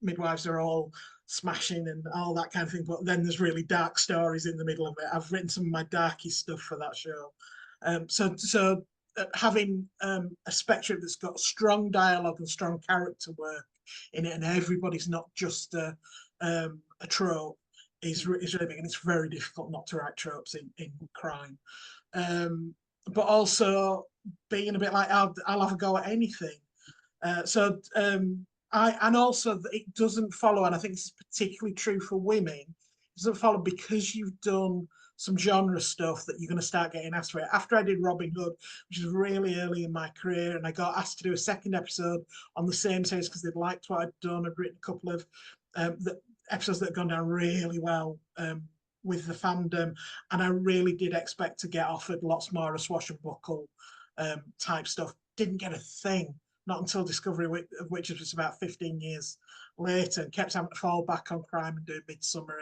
midwives are all smashing and all that kind of thing, but then there's really dark stories in the middle of it. I've written some of my darkest stuff for that show. So having a spectrum that's got strong dialogue and strong character work in it, and everybody's not just a trope, is really big, and it's very difficult not to write tropes in crime. But also being a bit like, I'll have a go at anything. And also it doesn't follow, and I think this is particularly true for women, it doesn't follow because you've done some genre stuff that you're going to start getting asked for it. After I did Robin Hood, which was really early in my career, and I got asked to do a second episode on the same series because they'd liked what I'd done. I'd written a couple of episodes that had gone down really well with the fandom, and I really did expect to get offered lots more of swashbuckle type stuff. Didn't get a thing, not until Discovery of Witches was about 15 years later, and kept having to fall back on crime and do Midsummer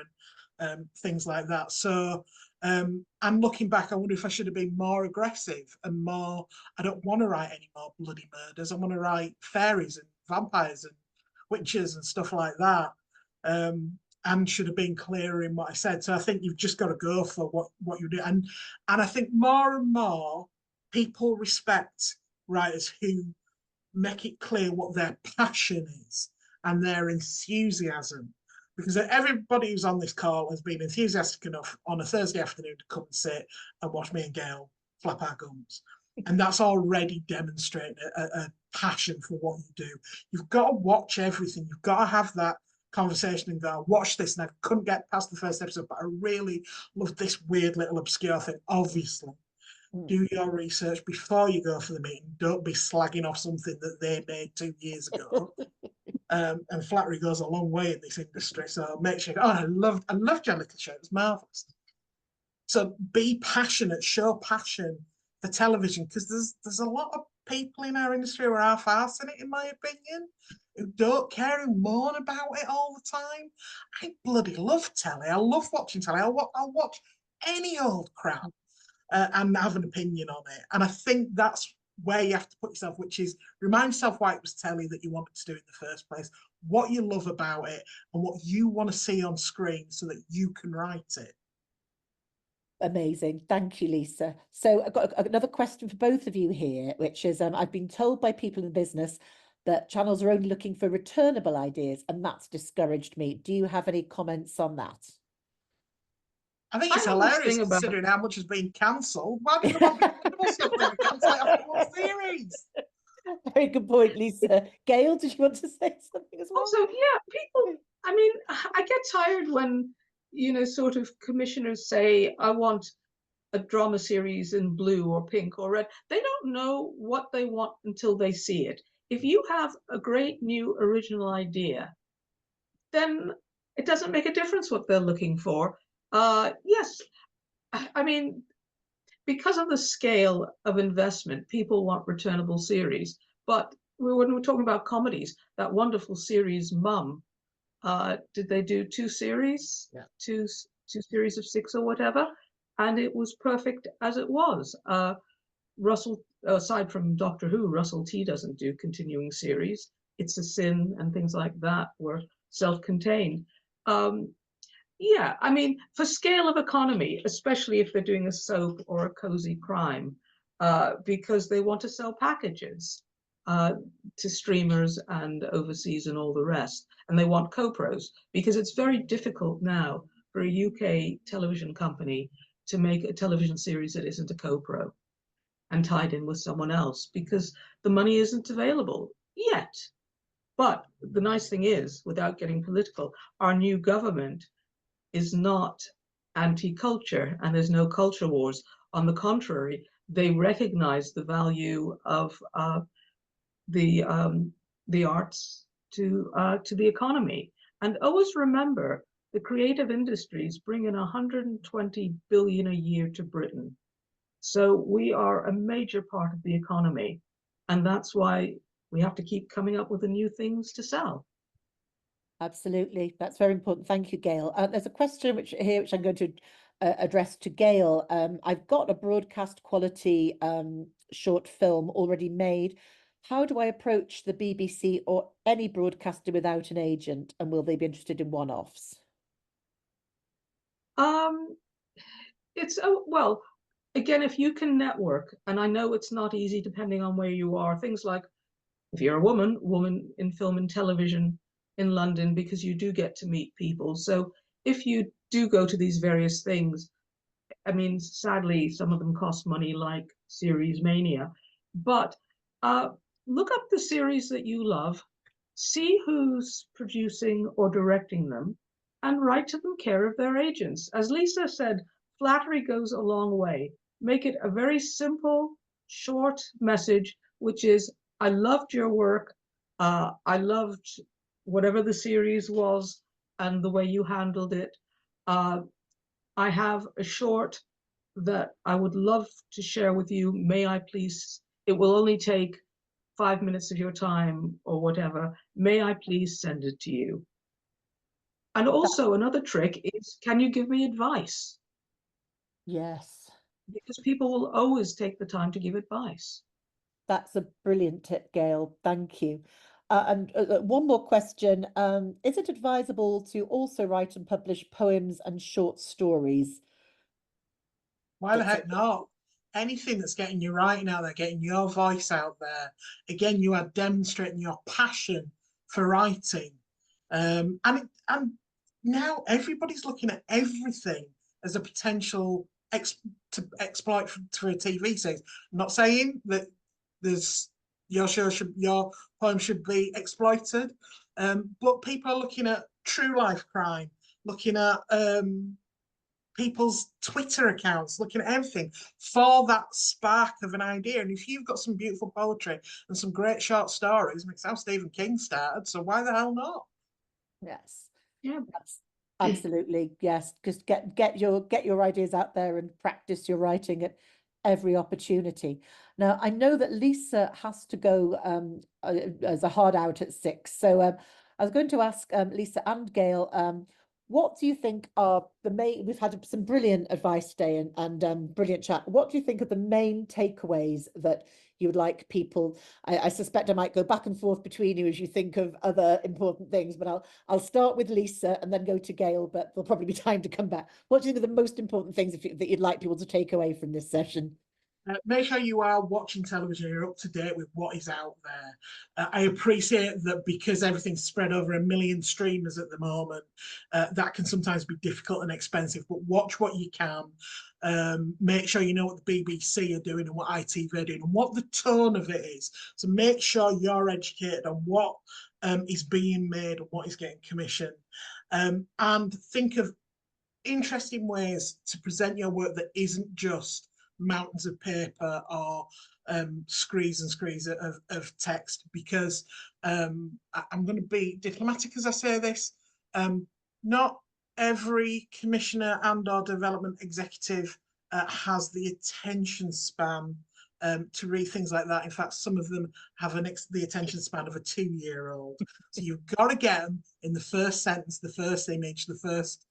and things like that. So I'm looking back, I wonder if I should have been more aggressive and more, I don't want to write any more bloody murders. I want to write fairies and vampires and witches and stuff like that. And should have been clearer in what I said. So I think you've just got to go for what you do. And I think more and more people respect writers who make it clear what their passion is and their enthusiasm. Because everybody who's on this call has been enthusiastic enough on a Thursday afternoon to come and sit and watch me and Gail flap our gums. And that's already demonstrating a passion for what you do. You've got to watch everything. You've got to have that conversation and go, watch this, and I couldn't get past the first episode, but I really love this weird little obscure thing. Obviously, do your research before you go for the meeting. Don't be slagging off something that they made 2 years ago. And flattery goes a long way in this industry. So make sure, oh, I loved your little show. It was marvelous. So be passionate, show passion for television, because there's a lot of people in our industry who are half-arsing it, in my opinion, who don't care, who moan about it all the time. I bloody love telly. I love watching telly. I'll watch any old crap and have an opinion on it. And I think that's where you have to put yourself, which is remind yourself why it was telly that you wanted to do in the first place, what you love about it, and what you want to see on screen so that you can write it. Amazing. Thank you, Lisa. So I've got another question for both of you here, which is I've been told by people in business that channels are only looking for returnable ideas, and that's discouraged me. Do you have any comments on that? I think it's hilarious considering how much has been cancelled. Why do they want returnable stuff when they cancel it after one series? Very good point, Lisa. Gail, did you want to say something as well? Also, yeah, people, I mean, I get tired when, you know, sort of commissioners say, I want a drama series in blue or pink or red. They don't know what they want until they see it. If you have a great new original idea, then it doesn't make a difference what they're looking for. Yes, I mean, because of the scale of investment, people want returnable series. But when we're talking about comedies, that wonderful series Mum, did they do 2 series? Yeah. Two series of 6 or whatever, and it was perfect as it was. Russell, aside from Doctor Who, Russell T doesn't do continuing series. It's a Sin and things like that were self-contained. Yeah, I mean, for scale of economy, especially if they're doing a soap or a cozy crime, because they want to sell packages to streamers and overseas and all the rest. And they want co-pros, because it's very difficult now for a UK television company to make a television series that isn't a co-pro and tied in with someone else, because the money isn't available yet. But the nice thing is, without getting political, our new government is not anti-culture, and there's no culture wars. On the contrary, they recognize the value of the arts to the economy. And always remember, the creative industries bring in 120 billion a year to Britain. So we are a major part of the economy, and that's why we have to keep coming up with the new things to sell. Absolutely. That's very important. Thank you, Gail. There's a question which I'm going to address to Gail. I've got a broadcast quality short film already made. How do I approach the BBC or any broadcaster without an agent? And will they be interested in one-offs? Well, again, if you can network, and I know it's not easy depending on where you are, things like if you're a woman in film and television in London, because you do get to meet people. So if you do go to these various things, I mean, sadly, some of them cost money, like Series Mania, but look up the series that you love, see who's producing or directing them, and write to them care of their agents. As Lisa said, flattery goes a long way. Make it a very simple, short message, which is, I loved your work. I loved whatever the series was and the way you handled it. I have a short that I would love to share with you. May I please, it will only take 5 minutes of your time or whatever. May I please send it to you? And also another trick is, can you give me advice? Yes. Because people will always take the time to give advice. That's a brilliant tip, Gail. Thank you. And one more question. Is it advisable to also write and publish poems and short stories? Why the heck not? Anything that's getting you writing out there, getting your voice out there. Again, you are demonstrating your passion for writing. And now everybody's looking at everything as a potential to exploit for a TV series. I'm not saying that your poem should be exploited, but people are looking at true life crime, looking at people's Twitter accounts, looking at everything for that spark of an idea. And if you've got some beautiful poetry and some great short stories, and it's how Stephen King started, so why the hell not? Yes. Yeah. That's absolutely, yes. Just get your ideas out there and practice your writing at every opportunity. Now, I know that Lisa has to go as a hard out at 6. So I was going to ask Lisa and Gail, what do you think are the main, we've had some brilliant advice today and brilliant chat. What do you think are the main takeaways that you would like people, I suspect I might go back and forth between you as you think of other important things, but I'll start with Lisa and then go to Gail, but there'll probably be time to come back. What do you think are the most important things that you'd like people to take away from this session? Make sure you are watching television, you're up to date with what is out there. I appreciate that because everything's spread over 1 million streamers at the moment, that can sometimes be difficult and expensive, but watch what you can. Make sure you know what the BBC are doing and what ITV are doing and what the tone of it is. So make sure you're educated on what is being made and what is getting commissioned. And think of interesting ways to present your work that isn't just mountains of paper or screes and screes of text, because I'm going to be diplomatic as I say this. Not every commissioner and or development executive has the attention span to read things like that. In fact, some of them have the attention span of a 2-year-old. So you've got to get them in the first sentence, the first image, the first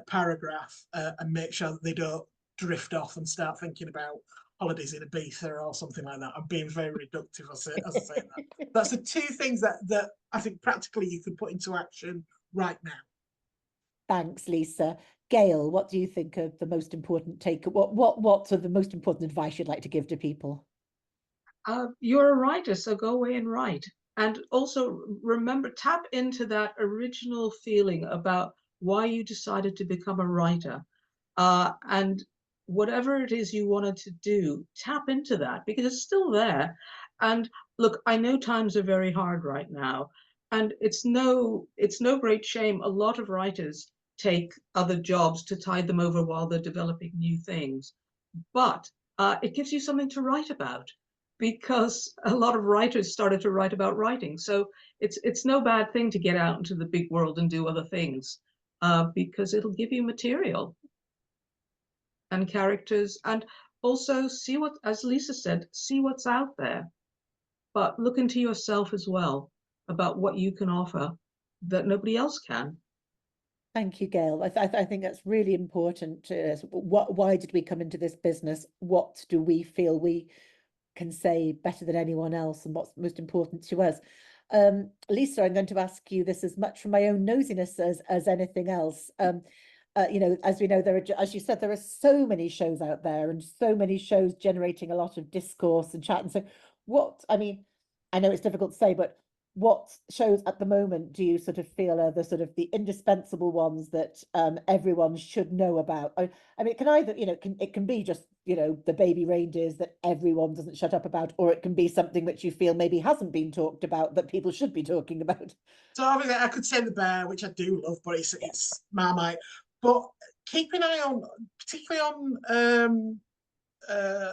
paragraph, and make sure that they don't drift off and start thinking about holidays in Ibiza or something like that. I'm being very reductive as I say that. That's the 2 things that I think practically you could put into action right now. Thanks, Lisa. Gail, what do you think are the most important what are the most important advice you'd like to give to people? You're a writer, so go away and write. And also remember, tap into that original feeling about why you decided to become a writer. And whatever it is you wanted to do, tap into that because it's still there. And look, I know times are very hard right now, and it's no great shame. A lot of writers take other jobs to tide them over while they're developing new things. But it gives you something to write about, because a lot of writers started to write about writing. So it's no bad thing to get out into the big world and do other things, because it'll give you material and characters, and also see what, as Lisa said, see what's out there. But look into yourself as well about what you can offer that nobody else can. Thank you, Gail. I think that's really important. Why did we come into this business? What do we feel we can say better than anyone else, and what's most important to us? Lisa, I'm going to ask you this as much from my own nosiness as anything else. You know, as we know, as you said, there are so many shows out there and so many shows generating a lot of discourse and chat. And so I mean, I know it's difficult to say, but what shows at the moment do you sort of feel are the indispensable ones that everyone should know about? I mean, it can either, you know, it can be just, you know, the baby reindeers that everyone doesn't shut up about, or it can be something which you feel maybe hasn't been talked about that people should be talking about. So obviously I could say The Bear, which I do love, but it's Marmite. But keep an eye on, particularly on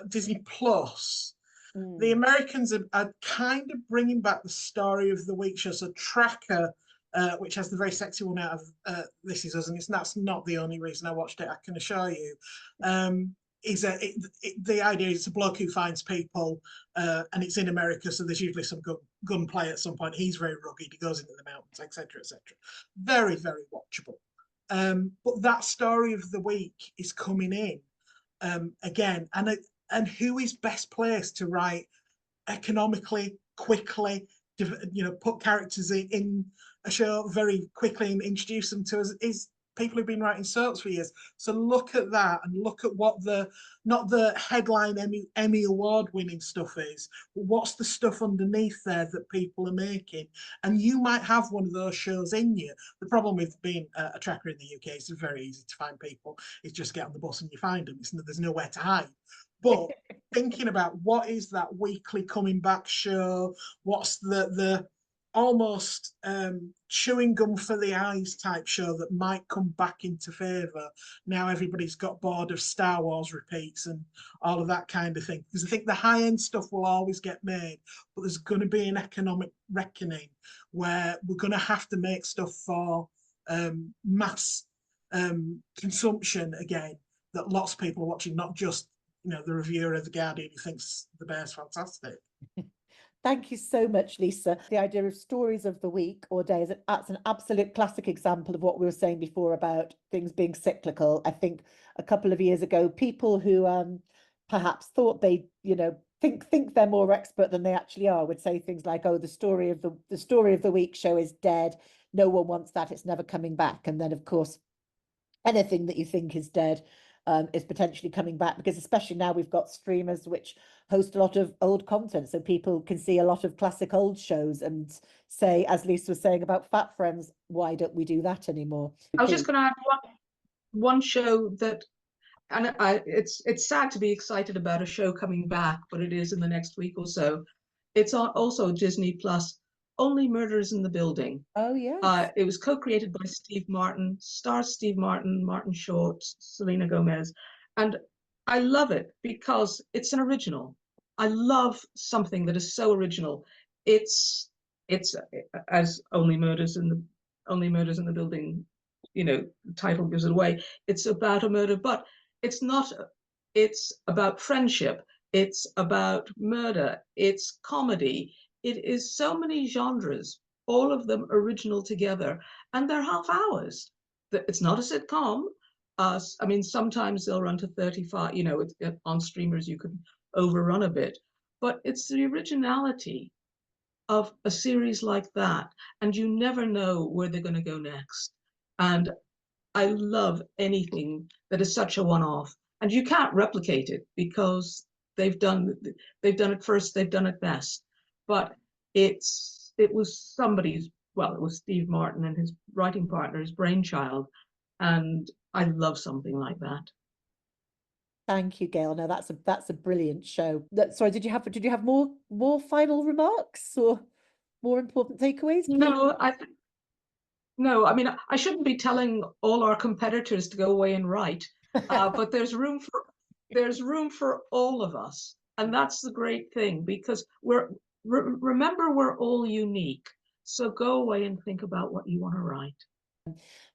Disney Plus. The Americans are kind of bringing back the Story of the Week show. So Tracker, which has the very sexy one out of This Is Us, and that's not the only reason I watched it, I can assure you. The idea is it's a bloke who finds people, and it's in America, so there's usually some gunplay at some point. He's very rugged, he goes into the mountains, etc., etc. Very, very watchable. But that Story of the Week is coming in again, and who is best placed to write economically, quickly, you know, put characters in a show very quickly and introduce them to us is people who've been writing soaps for years. So look at that and look at what not the headline Emmy award winning stuff is, but what's the stuff underneath there that people are making. And you might have one of those shows in you. The problem with being a tracker in the UK is it's very easy to find people. It's just get on the bus and you find them. There's nowhere to hide. But thinking about what is that weekly coming back show, what's the almost chewing gum for the eyes type show that might come back into favour. Now everybody's got bored of Star Wars repeats and all of that kind of thing. Because I think the high-end stuff will always get made, but there's going to be an economic reckoning where we're going to have to make stuff for mass consumption again, that lots of people are watching, not just, you know, the reviewer of The Guardian who thinks the bear's fantastic. Thank you so much, Lisa. The idea of stories of the week or days, that's an absolute classic example of what we were saying before about things being cyclical. I think a couple of years ago, people who perhaps thought they, you know, think they're more expert than they actually are would say things like, oh, the story of the week show is dead. No one wants that. It's never coming back. And then, of course, anything that you think is dead is potentially coming back, because especially now we've got streamers which host a lot of old content, so people can see a lot of classic old shows and say, as Lisa was saying about Fat Friends, why don't we do that anymore? I was just going to add one show that, and it's sad to be excited about a show coming back, but it is in the next week or so. It's also Disney Plus, Only Murders in the Building. Oh, yes. It was co-created by Steve Martin, stars Steve Martin, Martin Short, Selena Gomez. And I love it because it's an original. I love something that is so original. It's as Only Murders in the Building, you know, the title gives it away. It's about a murder, but it's not. It's about friendship. It's about murder. It's comedy. It is so many genres, all of them original together, and they're half hours. It's not a sitcom. I mean, sometimes they'll run to 35, you know, on streamers you could overrun a bit, but it's the originality of a series like that, and you never know where they're going to go next. And I love anything that is such a one-off, and you can't replicate it because they've done it first, they've done it best. But it was somebody's, well, it was Steve Martin and his writing partner's brainchild, and I love something like that. Thank you, Gail. No, that's a brilliant show. Sorry, did you have more final remarks or more important takeaways? No, I mean, I shouldn't be telling all our competitors to go away and write, but there's room for all of us, and that's the great thing, because remember, we're all unique. So go away and think about what you want to write.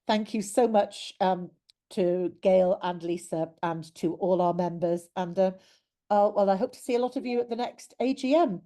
Thank you so much to Gail and Lisa and to all our members. And well, I hope to see a lot of you at the next AGM.